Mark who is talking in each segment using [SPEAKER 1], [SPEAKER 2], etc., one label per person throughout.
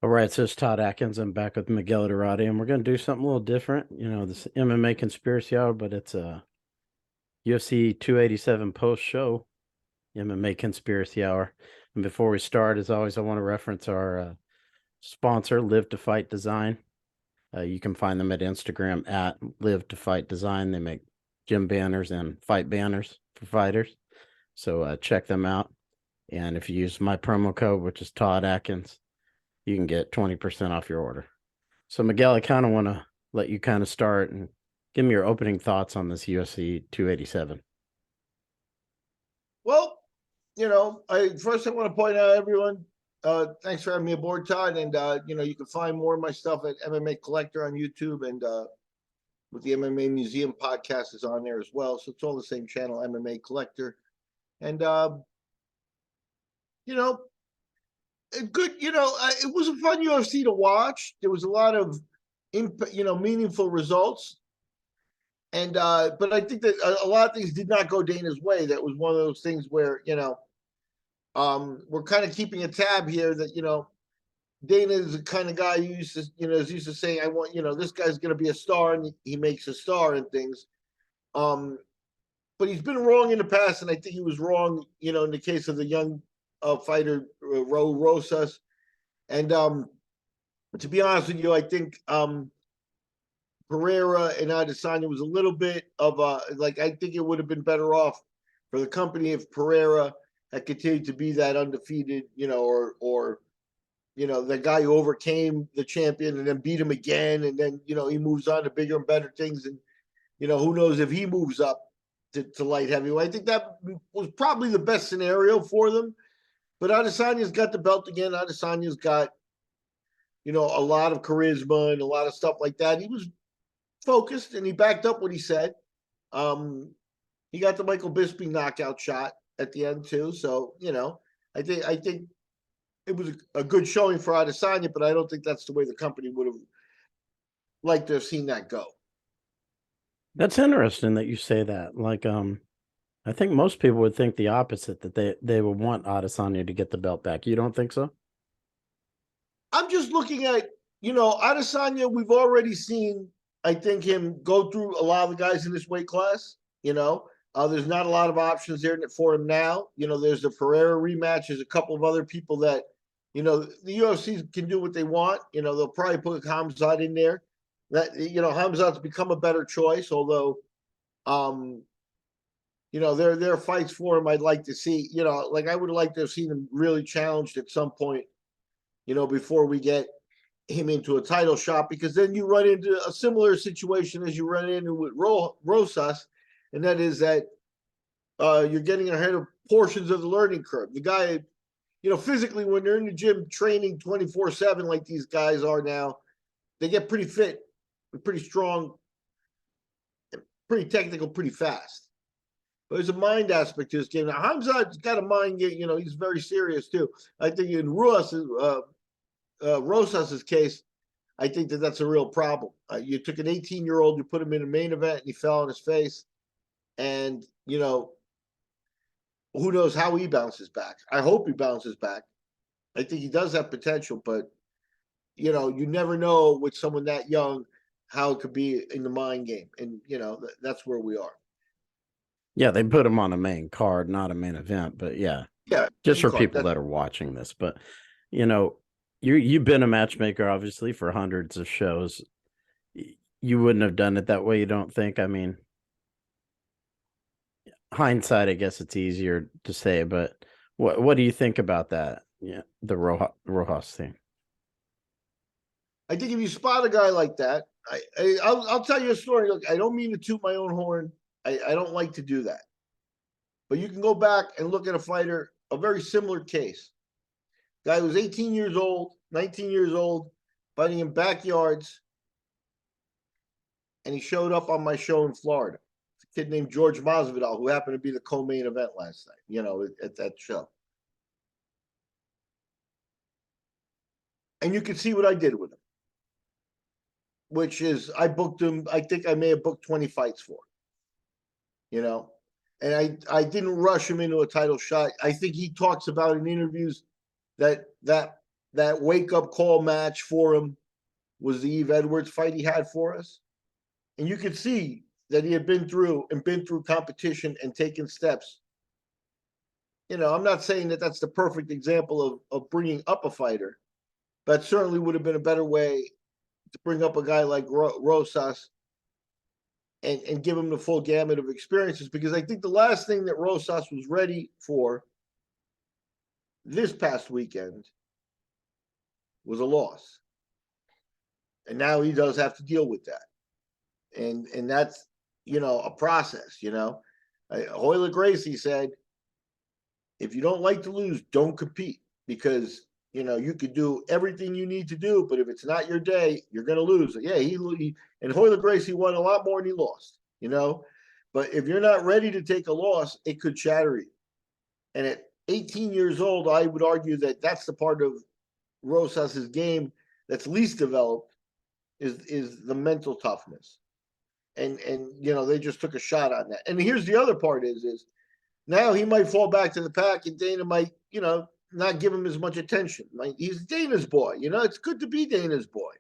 [SPEAKER 1] All right, so it's Todd Atkins. I'm back with Miguel Dorati, and we're going to do something a little different. This MMA conspiracy hour, but it's a UFC 287 post show MMA conspiracy hour. And before we start, as always, I want to reference our sponsor, Live to Fight Design. You can find them at Instagram at Live to Fight Design. They make gym banners and fight banners for fighters. So check them out. And if you use my promo code, which is Todd Atkins, you can get 20% off your order. So, Miguel, I kind of want to let you kind of start and give me your opening thoughts on this UFC 287.
[SPEAKER 2] Well, I want to point out everyone. Thanks for having me aboard, Todd. And you can find more of my stuff at MMA Collector on YouTube, and with the MMA Museum podcast is on there as well. So it's all the same channel, MMA Collector. And you know, good. It was a fun UFC to watch. There was a lot of, meaningful results. And but I think that a lot of things did not go Dana's way. That was one of those things where we're kind of keeping a tab here that Dana is the kind of guy who is used to saying, I want, this guy's going to be a star, and he makes a star and things. But he's been wrong in the past, and I think he was wrong, in the case of the young fighter Rosas. And to be honest with you, I think Pereira and Adesanya was a little bit of I think it would have been better off for the company if Pereira had continued to be that undefeated, or the guy who overcame the champion and then beat him again, and then he moves on to bigger and better things, and who knows if he moves up to light heavyweight. I think that was probably the best scenario for them. But Adesanya's got the belt again. Adesanya's got a lot of charisma and a lot of stuff like that. He was focused and he backed up what he said. He got the Michael Bisping knockout shot at the end too. So I think it was a good showing for Adesanya, but I don't think that's the way the company would have liked to have seen that go.
[SPEAKER 1] That's interesting that you say that. I think most people would think the opposite, that they would want Adesanya to get the belt back. You don't think so?
[SPEAKER 2] I'm just looking at Adesanya. We've already seen, I think, him go through a lot of the guys in this weight class. There's not a lot of options there for him now. There's the Pereira rematch. There's a couple of other people that, the UFC can do what they want. They'll probably put Hamzat in there. That Hamzat's become a better choice, although, there are fights for him I'd like to see. I would like to have seen him really challenged at some point. Before we get him into a title shot, because then you run into a similar situation as you run into with Rosas, and that is that you're getting ahead of portions of the learning curve. The guy, physically, when they're in the gym training 24/7 like these guys are now, they get pretty fit, pretty strong, pretty technical, pretty fast. But there's a mind aspect to this game. Now, Hamzat's got a mind game. He's very serious too. I think in Rosas's case, I think that that's a real problem. You took an 18-year-old, you put him in a main event, and he fell on his face. And, who knows how he bounces back. I hope he bounces back. I think he does have potential, but, you never know with someone that young how it could be in the mind game. And, that's where we are.
[SPEAKER 1] Yeah, they put him on a main card, not a main event, but yeah,
[SPEAKER 2] Yeah,
[SPEAKER 1] just
[SPEAKER 2] main
[SPEAKER 1] for
[SPEAKER 2] card.
[SPEAKER 1] people that are watching this. But you know, you've been a matchmaker obviously for hundreds of shows. You wouldn't have done it that way, you don't think? I mean, hindsight, I guess it's easier to say, but what do you think about that? Yeah, the Rojas thing.
[SPEAKER 2] I think if you spot a guy like that, I'll tell you a story. Look, I don't mean to toot my own horn. I don't like to do that. But you can go back and look at a fighter, a very similar case. Guy who was 18 years old, 19 years old, fighting in backyards, and he showed up on my show in Florida. It's a kid named George Masvidal, who happened to be the co-main event last night, at that show. And you can see what I did with him, which is I booked him. I think I may have booked 20 fights for him, and I didn't rush him into a title shot. I think he talks about in interviews that that wake up call match for him was the Eve Edwards fight he had for us. And you could see that he had been through competition and taken steps. I'm not saying that that's the perfect example of bringing up a fighter, but certainly would have been a better way to bring up a guy like Rosas and give him the full gamut of experiences, because I think the last thing that Rosas was ready for this past weekend was a loss. And now he does have to deal with that. And that's, a process, Hoyler Gracie said, if you don't like to lose, don't compete, because, you could do everything you need to do, but if it's not your day, you're going to lose. Yeah, and Hoyler Gracie won a lot more than he lost, but if you're not ready to take a loss, it could shatter you. And at 18 years old, I would argue that that's the part of Rosas's game that's least developed, is the mental toughness. And they just took a shot on that. And here's the other part is now he might fall back to the pack, and Dana might, not give him as much attention. He's Dana's boy, it's good to be Dana's boy.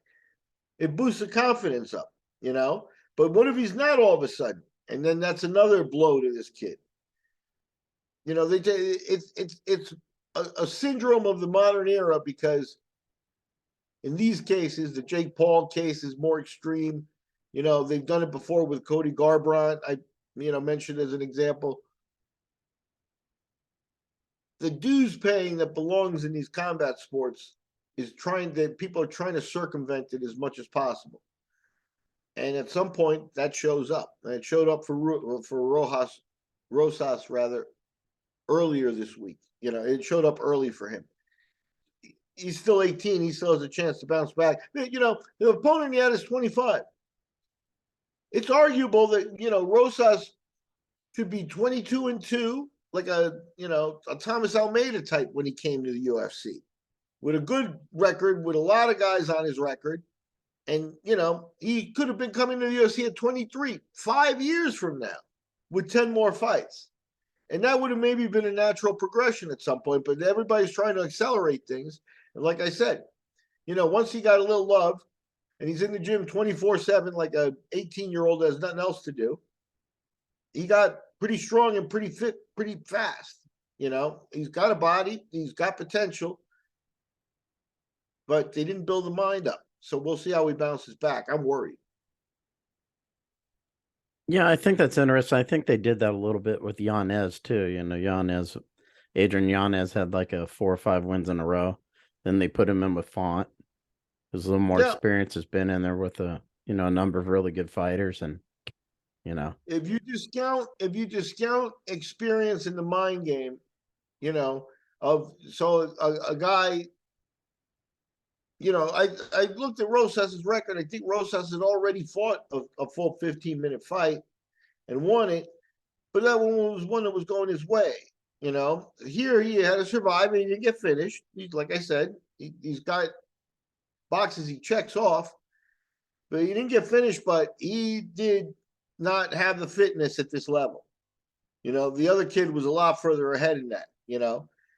[SPEAKER 2] It boosts the confidence up, but what if he's not all of a sudden? And then that's another blow to this kid. It's a syndrome of the modern era, because in these cases, the Jake Paul case is more extreme. They've done it before with Cody Garbrandt. I mentioned as an example. The dues paying that belongs in these combat sports people are trying to circumvent it as much as possible. And at some point that shows up. And it showed up for Rosas rather earlier this week. It showed up early for him. He's still 18. He still has a chance to bounce back. The opponent he had is 25. It's arguable that, Rosas should be 22-2, like a Thomas Almeida type when he came to the UFC, with a good record, with a lot of guys on his record. And, he could have been coming to the UFC at 23, 5 years from now, with 10 more fights. And that would have maybe been a natural progression at some point, but everybody's trying to accelerate things. And like I said, once he got a little love and he's in the gym 24/7, like a 18-year-old has nothing else to do, he got pretty strong and pretty fit, pretty fast. He's got a body, he's got potential, but they didn't build the mind up. So we'll see how he bounces back. I'm worried.
[SPEAKER 1] Yeah, I think that's interesting. I think they did that a little bit with Yanez too. Adrian Yanez had like 4 or 5 wins in a row. Then they put him in with Font. There's a little more experience has been in there with a number of really good fighters, and
[SPEAKER 2] if you discount experience in the mind game, a guy, I looked at Rosas's record. I think Rosas had already fought a full 15-minute fight and won it, but that one was one that was going his way. Here he had to survive and he didn't get finished. Like I said, he's got boxes he checks off, but he didn't get finished. But he did not have the fitness at this level. The other kid was a lot further ahead in that.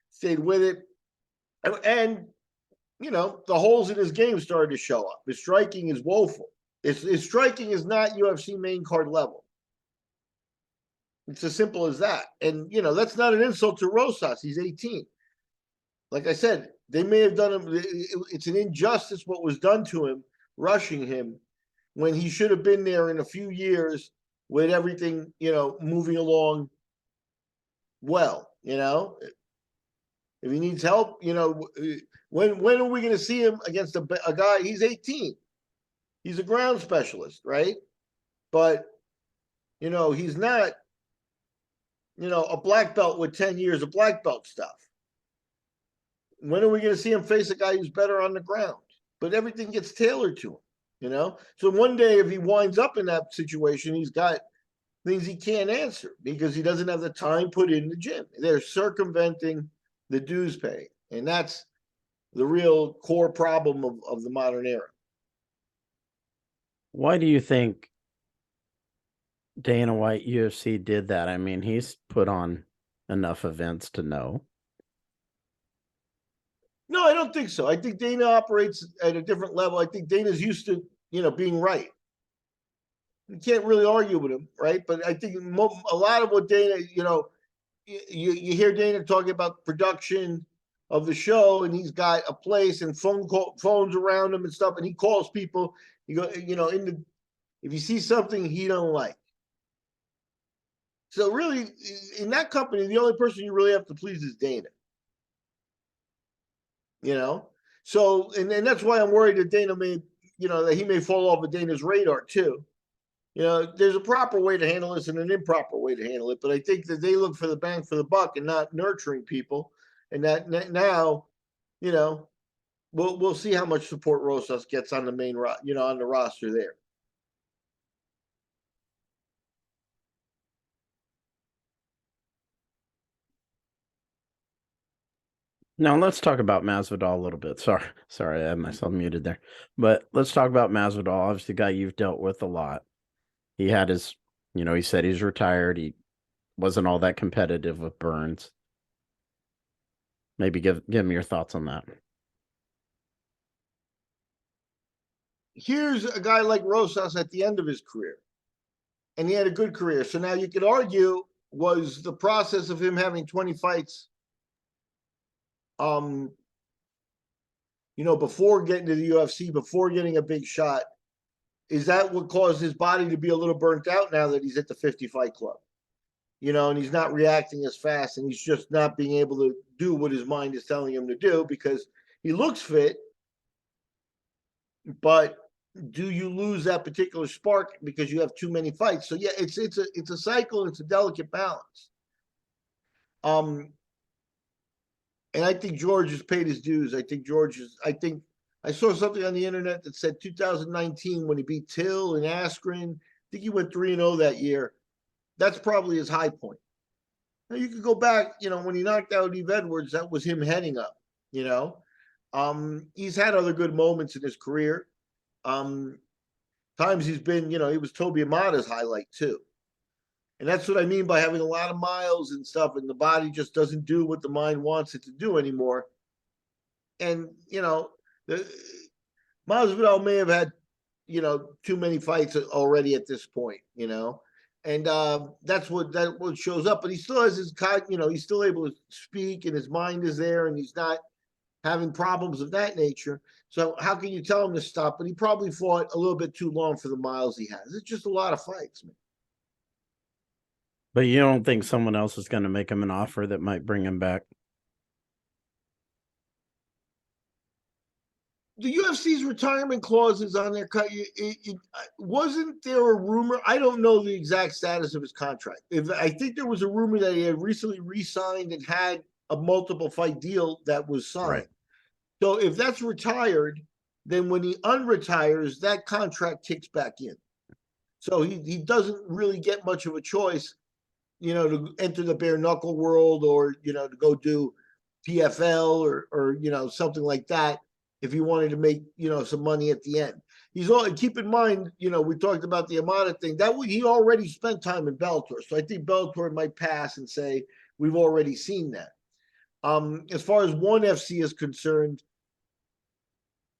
[SPEAKER 2] Stayed with it, and the holes in his game started to show up. His striking is woeful. His striking is not UFC main card level. It's as simple as that. And, that's not an insult to Rosas. He's 18. Like I said, they may have done him. It's an injustice what was done to him, rushing him, when he should have been there in a few years with everything, moving along well. If he needs help, when are we going to see him against a guy? He's 18. He's a ground specialist, right? But, he's not, a black belt with 10 years of black belt stuff. When are we going to see him face a guy who's better on the ground? But everything gets tailored to him, So one day, if he winds up in that situation, he's got things he can't answer because he doesn't have the time put in the gym. They're circumventing the dues pay. And that's the real core problem of the modern era.
[SPEAKER 1] Why do you think Dana White UFC did that? I mean, he's put on enough events to know.
[SPEAKER 2] No, I don't think so. I think Dana operates at a different level. I think Dana's used to, being right. You can't really argue with him, right? But I think a lot of what Dana, you hear Dana talking about production of the show, and he's got a place and phones around him and stuff, and he calls people. You go, if you see something he don't like. So really, in that company, the only person you really have to please is Dana. You know, so and that's why I'm worried that Dana may, that he may fall off of Dana's radar too. There's a proper way to handle this and an improper way to handle it. But I think that they look for the bang for the buck and not nurturing people. And that now, you know, we'll see how much support Rosas gets on the on the roster there.
[SPEAKER 1] Now let's talk about Masvidal a little bit. Sorry, I had myself muted there. But let's talk about Masvidal. Obviously, a guy you've dealt with a lot. He had his, he said he's retired. He wasn't all that competitive with Burns. Maybe give me your thoughts on that.
[SPEAKER 2] Here's a guy like Rosas at the end of his career, and he had a good career. So now you could argue, was the process of him having 20 fights, before getting to the UFC, before getting a big shot, is that what caused his body to be a little burnt out now that he's at the 50 fight club? And he's not reacting as fast, and he's just not being able to do what his mind is telling him to do because he looks fit, but do you lose that particular spark because you have too many fights? So yeah, it's a cycle, it's a delicate balance. And I think George has paid his dues. I think I saw something on the internet that said 2019 when he beat Till and Askren, I think he went 3-0 that year. That's probably his high point. Now you could go back, when he knocked out Eve Edwards, that was him heading up, He's had other good moments in his career. Times he's been, he was Toby Amada's highlight too. And that's what I mean by having a lot of miles and stuff, and the body just doesn't do what the mind wants it to do anymore. And, Masvidal may have had, too many fights already at this point, and that's what shows up. But he still has his, he's still able to speak, and his mind is there, and he's not having problems of that nature. So how can you tell him to stop? But he probably fought a little bit too long for the miles he has. It's just a lot of fights, man.
[SPEAKER 1] But you don't think someone else is going to make him an offer that might bring him back?
[SPEAKER 2] The UFC's retirement clause is on their cut. Wasn't there a rumor? I don't know the exact status of his contract. I think there was a rumor that he had recently re-signed and had a multiple fight deal that was signed. Right. So if that's retired, then when he unretires, that contract kicks back in. So he doesn't really get much of a choice, to enter the bare knuckle world or, to go do PFL or something like that. If he wanted to make, some money at the end. Keep in mind, we talked about the Amada thing. He already spent time in Bellator. So I think Bellator might pass and say, we've already seen that. As far as ONE FC is concerned,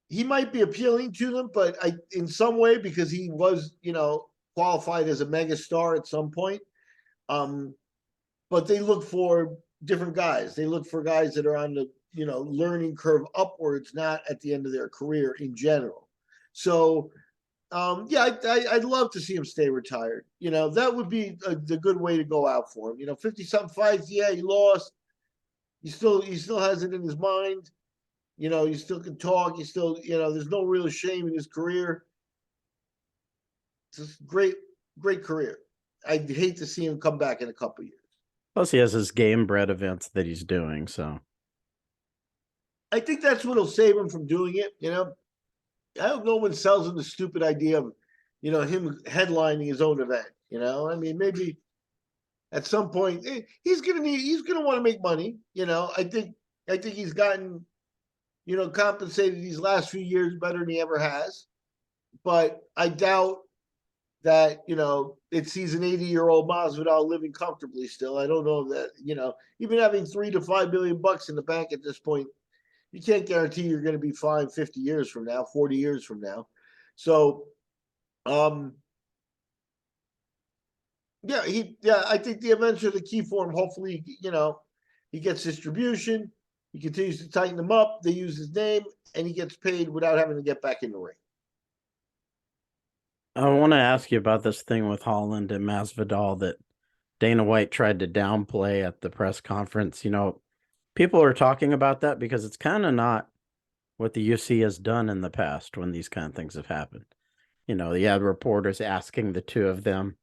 [SPEAKER 2] he might be appealing to them, but in some way, because he was, qualified as a mega star at some point. But they look for different guys. They look for guys that are on the, learning curve upwards, not at the end of their career in general. So, yeah, I'd love to see him stay retired. That would be the good way to go out for him. 50-something fights. Yeah, he lost. He still has it in his mind. He still can talk. He still, there's no real shame in his career. It's a great career. I'd hate to see him come back in a couple years.
[SPEAKER 1] Plus, he has his game bred events that he's doing. So
[SPEAKER 2] I think that's what'll save him from doing it. I hope no one sells him the stupid idea of, him headlining his own event. I mean, maybe at some point he's gonna want to make money. I think he's gotten, compensated these last few years better than he ever has. But I doubt that, it sees an 80-year-old Masvidal living comfortably still. I don't know that, even having $3 to $5 million in the bank at this point, you can't guarantee you're going to be fine 50 years from now, 40 years from now. So, um, yeah, I think the events are the key for him. Hopefully, he gets distribution. He continues to tighten them up. They use his name, and he gets paid without having to get back in the ring.
[SPEAKER 1] I want to ask you about this thing with Holland and Masvidal that Dana White tried to downplay at the press conference. People are talking about that because it's kind of not what the UFC has done in the past when these kind of things have happened. You had reporters asking the two of them,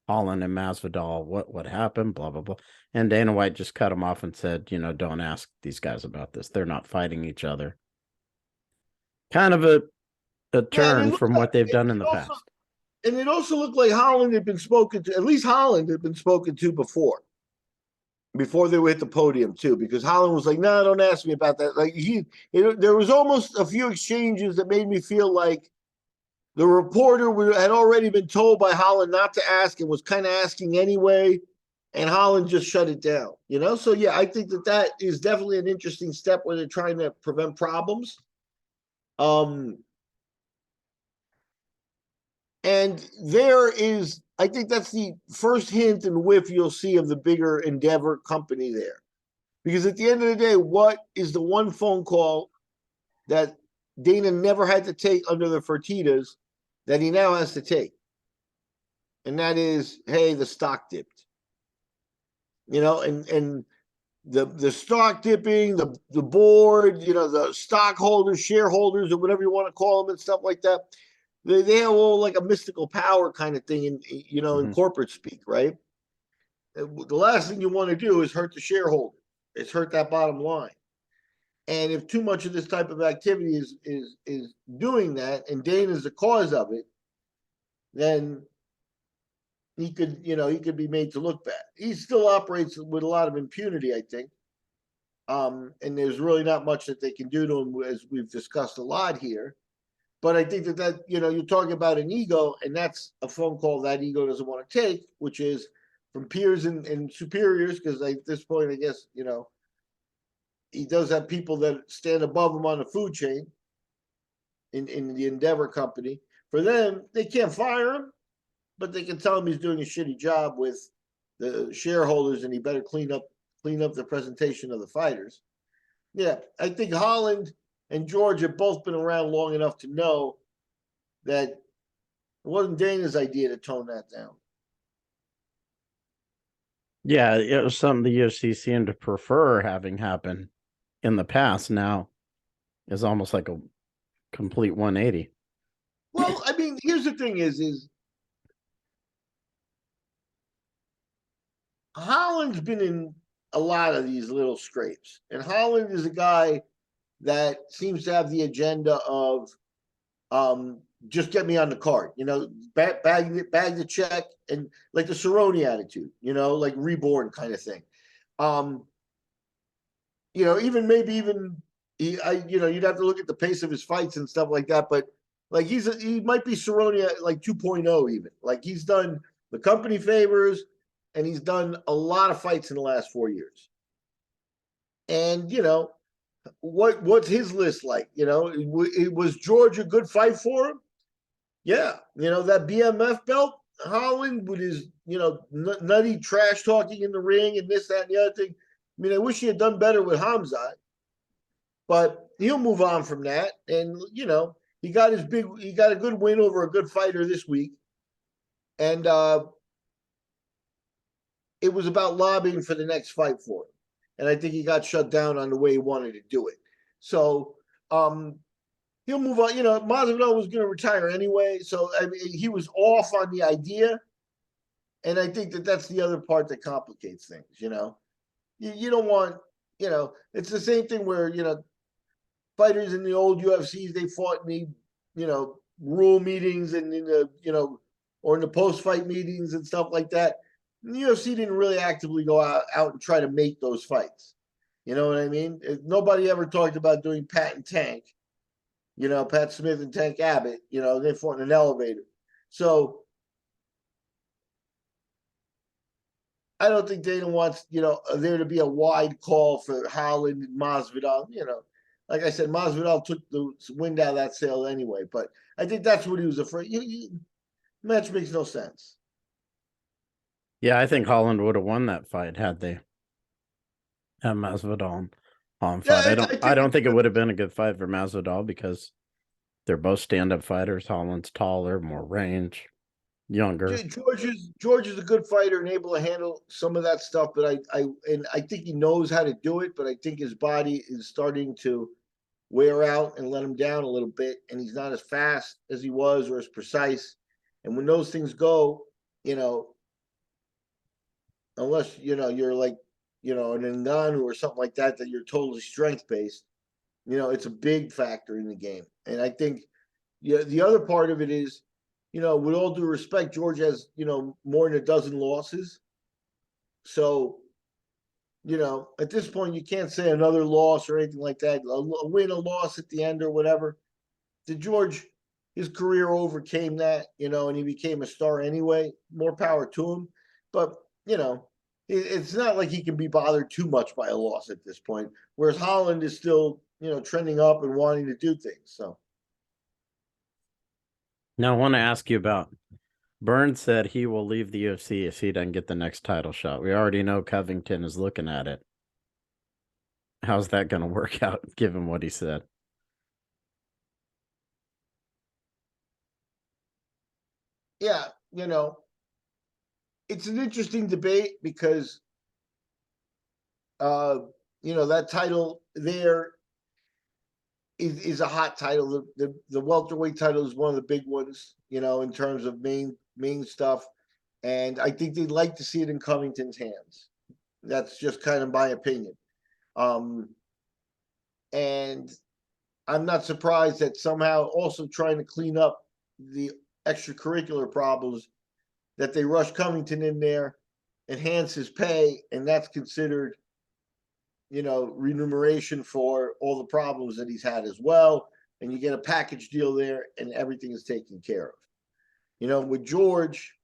[SPEAKER 1] Holland and Masvidal, what happened, blah, blah, blah. And Dana White just cut him off and said, don't ask these guys about this. They're not fighting each other. Kind of a
[SPEAKER 2] Yeah, and
[SPEAKER 1] turn from what they've done in the past.
[SPEAKER 2] and it also looked like Holland had been spoken to. At least Holland had been spoken to before they were at the podium too, because Holland was like, "No, don't ask me about that." Like there was almost a few exchanges that made me feel like the reporter had already been told by Holland not to ask and was kind of asking anyway, and Holland just shut it down. So yeah, I think that is definitely an interesting step where they're trying to prevent problems. And I think that's the first hint and whiff you'll see of the bigger Endeavor company there. Because at the end of the day, what is the one phone call that Dana never had to take under the Fertitas that he now has to take? And that is, hey, the stock dipped. And the stock dipping, the board, the stockholders, shareholders, or whatever you want to call them and stuff like that. They have all like a mystical power kind of thing in corporate speak, right? The last thing you want to do is hurt the shareholder. It's hurt that bottom line. And if too much of this type of activity is doing that, and Dana's the cause of it, then he could be made to look bad. He still operates with a lot of impunity, I think. And there's really not much that they can do to him, as we've discussed a lot here. But I think that you're talking about an ego, and that's a phone call that ego doesn't want to take, which is from peers and superiors, because at this point, I guess, he does have people that stand above him on the food chain in the Endeavor company. For them, they can't fire him, but they can tell him he's doing a shitty job with the shareholders, and he better clean up the presentation of the fighters. Yeah, I think Holland and George have both been around long enough to know that it wasn't Dana's idea to tone that down.
[SPEAKER 1] Yeah, it was something the UFC seemed to prefer having happen in the past. Now is almost like a complete 180.
[SPEAKER 2] Well, I mean, here's the thing: is Holland's been in a lot of these little scrapes, and Holland is a guy that seems to have the agenda of just get me on the card, bag the check, and like the Cerrone attitude, like reborn kind of thing. Even you'd have to look at the pace of his fights and stuff like that, but like he might be Cerrone like 2.0 even. Like he's done the company favors, and he's done a lot of fights in the last 4 years. And what's his list like? Was George a good fight for him? Yeah, that BMF belt, Holland with his nutty trash talking in the ring and this, that, and the other thing. I mean, I wish he had done better with Hamzat, but he'll move on from that. And he got a good win over a good fighter this week, and it was about lobbying for the next fight for him. And I think he got shut down on the way he wanted to do it. So he'll move on. Masvidal was going to retire anyway, so I mean, he was off on the idea. And I think that's the other part that complicates things. You don't want. It's the same thing where fighters in the old UFCs, they fought in the rule meetings and in the or in the post fight meetings and stuff like that. And the UFC didn't really actively go out and try to make those fights. You know what I mean? Nobody ever talked about doing Pat and Tank. Pat Smith and Tank Abbott. They fought in an elevator. So I don't think Dana wants there to be a wide call for Holland and Masvidal. like I said, Masvidal took the wind out of that sail anyway. But I think that's what he was afraid. Match makes no sense.
[SPEAKER 1] Yeah, I think Holland would have won that fight had they had Masvidal and Holland
[SPEAKER 2] Yeah,
[SPEAKER 1] fought.
[SPEAKER 2] I
[SPEAKER 1] I
[SPEAKER 2] think
[SPEAKER 1] don't
[SPEAKER 2] it's
[SPEAKER 1] think it
[SPEAKER 2] good.
[SPEAKER 1] would have been a good fight for Masvidal because they're both stand-up fighters. Holland's taller, more range, younger.
[SPEAKER 2] George is a good fighter and able to handle some of that stuff, but I think he knows how to do it. But I think his body is starting to wear out and let him down a little bit, and he's not as fast as he was or as precise. And when those things go, you know, unless you're like an Ngannou or something like that, that you're totally strength based, it's a big factor in the game. And I think the other part of it is, with all due respect, George has more than a dozen losses. So at this point, you can't say another loss or anything like that. A win, a loss at the end, or whatever. Did George, his career overcame that, and he became a star anyway. More power to him. But it's not like he can be bothered too much by a loss at this point. Whereas Holland is still, trending up and wanting to do things. So
[SPEAKER 1] Now, I want to ask you about Burns said he will leave the UFC if he doesn't get the next title shot. We already know Covington is looking at it. How's that going to work out, given what he said?
[SPEAKER 2] yeah, it's an interesting debate because that title there is a hot title. The welterweight title is one of the big ones, in terms of main stuff. And I think they'd like to see it in Covington's hands. That's just kind of my opinion. Um, and I'm not surprised that somehow also trying to clean up the extracurricular problems that they rush Covington in there, enhance his pay, and that's considered, remuneration for all the problems that he's had as well. And you get a package deal there, and everything is taken care of. With George,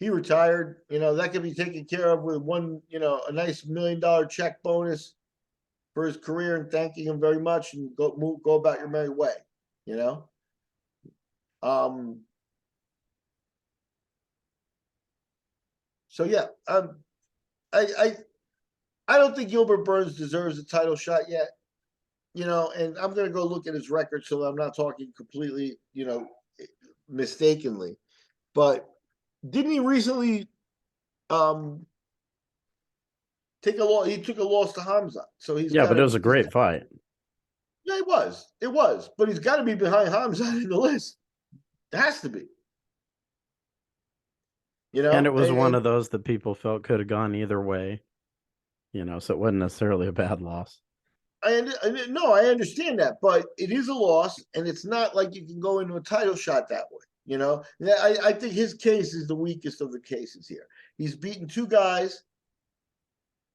[SPEAKER 2] he retired. That could be taken care of with one, a nice $1 million check bonus for his career and thanking him very much, and go about your merry way. You know. Um. So yeah, I I I don't think Gilbert Burns deserves a title shot yet. And I'm going to go look at his record, so I'm not talking completely, mistakenly. But didn't he recently um take a loss? He took a loss to Hamza, so he's
[SPEAKER 1] Yeah,
[SPEAKER 2] got
[SPEAKER 1] but it
[SPEAKER 2] to.
[SPEAKER 1] was a great fight.
[SPEAKER 2] Yeah, it was, but he's got to be behind Hamza in the list. It has to be,
[SPEAKER 1] And it was one
[SPEAKER 2] and
[SPEAKER 1] of those that people felt could have gone either way, so it wasn't necessarily a bad loss.
[SPEAKER 2] no, I understand that, but it is a loss, and it's not like you can go into a title shot that way. I think his case is the weakest of the cases here. He's beaten two guys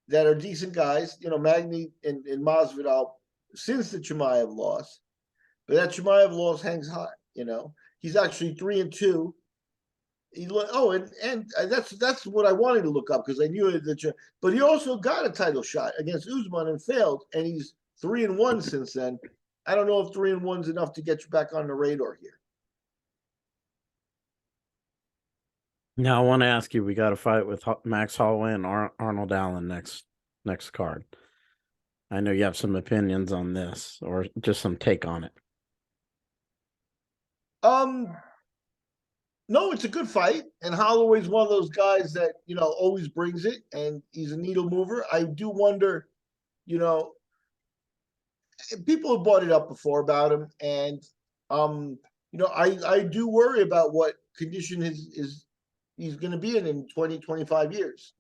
[SPEAKER 2] that are decent guys, Magny and Masvidal, since the Chimaev loss. But that Chimaev loss hangs high. He's actually 3-2. And that's what I wanted to look up, because I knew that. But he also got a title shot against Usman and failed, and he's 3-1 since then. I don't know if 3-1 is enough to get you back on the radar here.
[SPEAKER 1] Now, I want to ask you, we got a fight with Max Holloway and Arnold Allen next card. I know you have some opinions on this, or just some take on it.
[SPEAKER 2] Um, no, it's a good fight, and Holloway's one of those guys that always brings it, and he's a needle mover. I do wonder, you know, people have brought it up before about him, and I do worry about what condition he's going to be in 20, 25 years.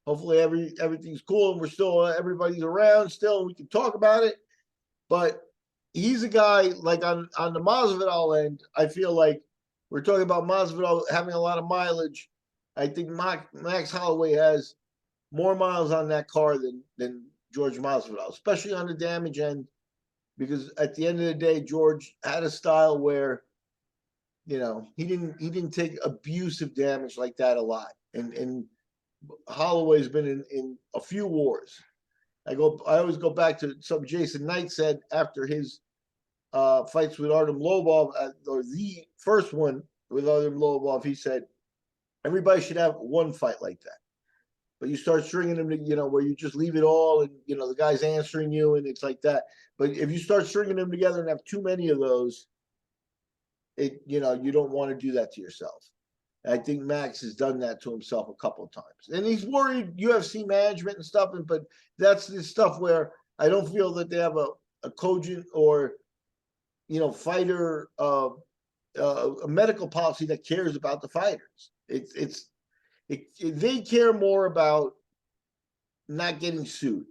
[SPEAKER 2] Hopefully everything's cool and we're still everybody's around still, and we can talk about it. But he's a guy like on the Masvidal end. I feel like we're talking about Masvidal having a lot of mileage. I think Max Holloway has more miles on that car than George Masvidal, especially on the damage end. Because at the end of the day, George had a style where he didn't take abusive damage like that a lot, and Holloway's been in a few wars, I always go back to something Jason Knight said after his fights with Artem Lobov, or the first one with Artem Lobov. He said everybody should have one fight like that. But you start stringing them, where you just leave it all, and the guy's answering you, and it's like that. But if you start stringing them together and have too many of those, you don't want to do that to yourself. I think Max has done that to himself a couple of times, and he's worried UFC management and stuff. But that's the stuff where I don't feel that they have a cogent or fighter a medical policy that cares about the fighters. They care more about not getting sued.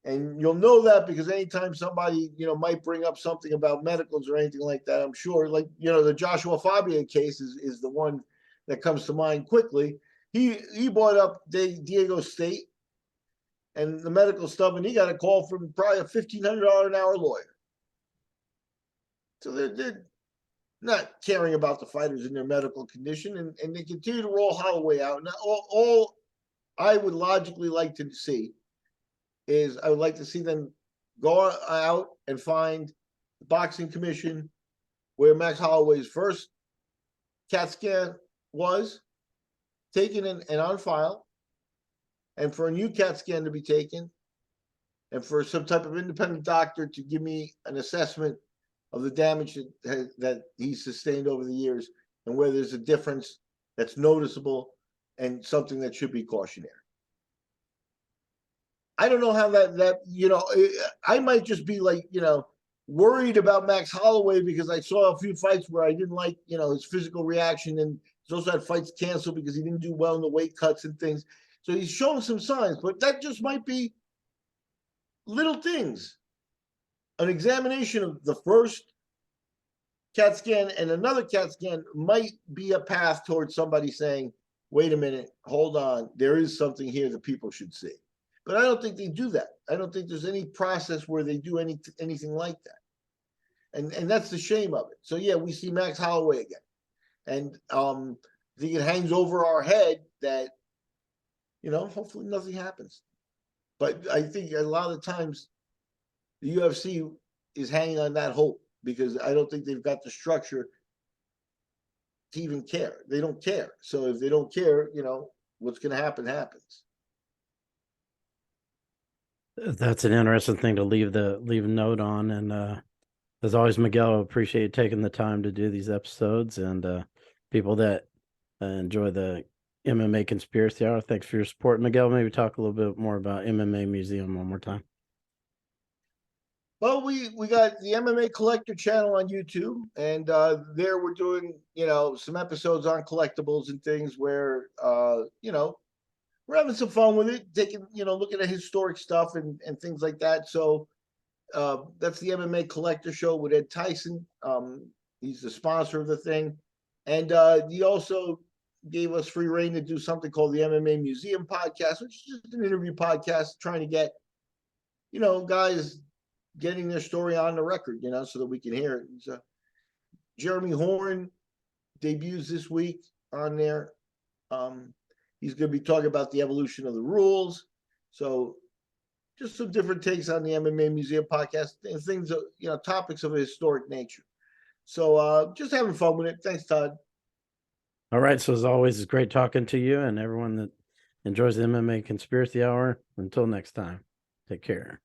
[SPEAKER 2] And you'll know that because anytime somebody, might bring up something about medicals or anything like that, I'm sure, like, the Joshua Fabia case is the one that comes to mind quickly. He brought up Diego State and the medical stuff, and he got a call from probably a $1,500 an hour lawyer. So they're not caring about the fighters and their medical condition, and they continue to roll Holloway out. Now, all I would logically like to see is I would like to see them go out and find the boxing commission where Max Holloway's first CAT scan was taken and on file, and for a new CAT scan to be taken, and for some type of independent doctor to give me an assessment of the damage that he's sustained over the years, and where there's a difference that's noticeable and something that should be cautionary. I don't know how I might just be like, worried about Max Holloway because I saw a few fights where I didn't like, his physical reaction, and he's also had fights canceled because he didn't do well in the weight cuts and things. So he's showing some signs, but that just might be little things. An examination of the first CAT scan and another CAT scan might be a path towards somebody saying, wait a minute, hold on, there is something here that people should see. But I don't think they do that. I don't think there's any process where they do anything like that. And that's the shame of it. So yeah, we see Max Holloway again. And I think it hangs over our head that, hopefully nothing happens. But I think a lot of times the UFC is hanging on that hope because I don't think they've got the structure to even care. They don't care. So if they don't care, what's going to happen happens.
[SPEAKER 1] That's an interesting thing to leave a note on. And as always, Miguel, I appreciate you taking the time to do these episodes, and people that enjoy the MMA Conspiracy Hour. Thanks for your support. Miguel, maybe talk a little bit more about MMA Museum one more time.
[SPEAKER 2] Well, we got the MMA Collector channel on YouTube, and there we're doing, some episodes on collectibles and things where, we're having some fun with it, taking, looking at historic stuff and things like that. So that's the MMA Collector Show with Ed Tyson. He's the sponsor of the thing. And he also gave us free reign to do something called the MMA Museum Podcast, which is just an interview podcast trying to get, guys getting their story on the record, so that we can hear it. So Jeremy Horn debuts this week on there. He's going to be talking about the evolution of the rules. So just some different takes on the MMA Museum podcast and things, topics of a historic nature. So just having fun with it. Thanks, Todd.
[SPEAKER 1] All right. So as always, it's great talking to you and everyone that enjoys the MMA Conspiracy Hour. Until next time, take care.